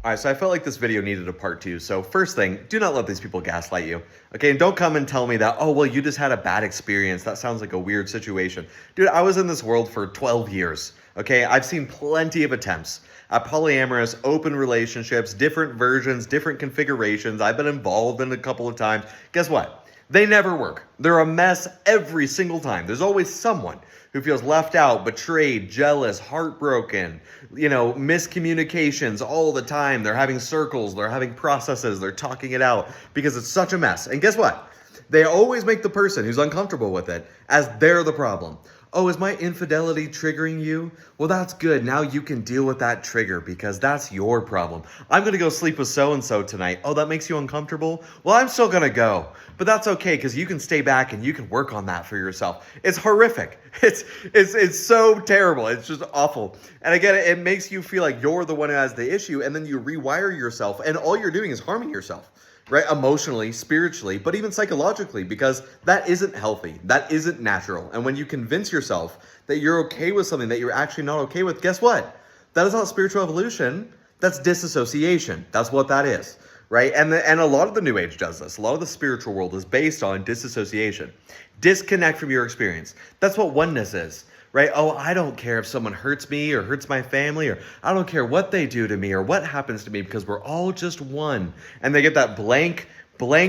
All right, so I felt like this video needed a part two. So first thing, do not let these people gaslight you. Okay, and don't come and tell me that, oh, well, you just had a bad experience. That sounds like a weird situation. Dude, I was in this world for 12 years. Okay, I've seen plenty of attempts at polyamorous, open relationships, different versions, different configurations. I've been involved in a couple of times. Guess what? They never work. They're a mess every single time. There's always someone who feels left out, betrayed, jealous, heartbroken, miscommunications all the time. They're having circles, they're having processes, they're talking it out because it's such a mess. And guess what? They always make the person who's uncomfortable with it as they're the problem. Oh, is my infidelity triggering you? Well, that's good. Now you can deal with that trigger because that's your problem. I'm going to go sleep with so-and-so tonight. Oh, that makes you uncomfortable? Well, I'm still going to go. But that's okay because you can stay back and you can work on that for yourself. It's horrific. It's so terrible. It's just awful. And again, it makes you feel like you're the one who has the issue, and then you rewire yourself, and all you're doing is harming yourself. Right? Emotionally, spiritually, but even psychologically, because that isn't healthy. That isn't natural. And when you convince yourself that you're okay with something that you're actually not okay with, guess what? That is not spiritual evolution. That's disassociation. That's what that is. Right? And a lot of the New Age does this. A lot of the spiritual world is based on disassociation. Disconnect from your experience. That's what oneness is. Right? Oh, I don't care if someone hurts me or hurts my family, or I don't care what they do to me or what happens to me because we're all just one. And they get that blank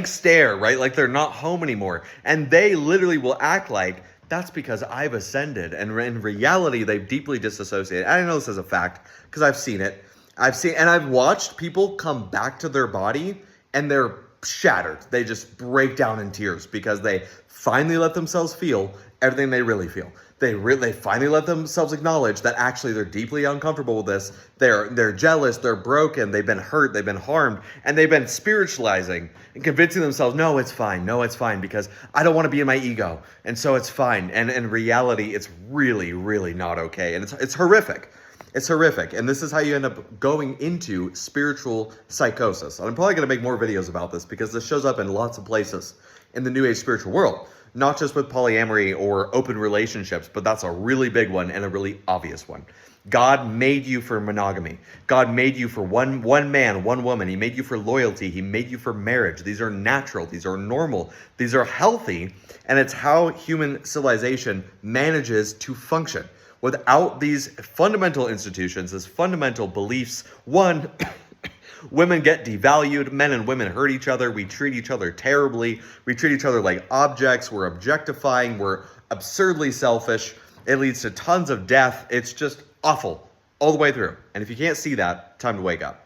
stare, right? Like they're not home anymore. And they literally will act like that's because I've ascended. And in reality, they've deeply disassociated. I know this is a fact because I've seen it. And I've watched people come back to their body and they're shattered. They just break down in tears because they finally let themselves feel everything they really feel. They finally let themselves acknowledge that actually they're deeply uncomfortable with this. They're jealous, they're broken, they've been hurt, they've been harmed, and they've been spiritualizing and convincing themselves, no, it's fine, because I don't want to be in my ego, and so it's fine. And in reality, it's really, really not okay, and it's horrific. It's horrific, and this is how you end up going into spiritual psychosis. And I'm probably going to make more videos about this because this shows up in lots of places in the New Age spiritual world. Not just with polyamory or open relationships, but that's a really big one and a really obvious one. God made you for monogamy. God made you for one man, one woman. He made you for loyalty. He made you for marriage. These are natural. These are normal. These are healthy. And it's how human civilization manages to function. Without these fundamental institutions, these fundamental beliefs, one, women get devalued, men and women hurt each other, we treat each other terribly, we treat each other like objects, we're objectifying, we're absurdly selfish, it leads to tons of death, it's just awful all the way through. And if you can't see that, time to wake up.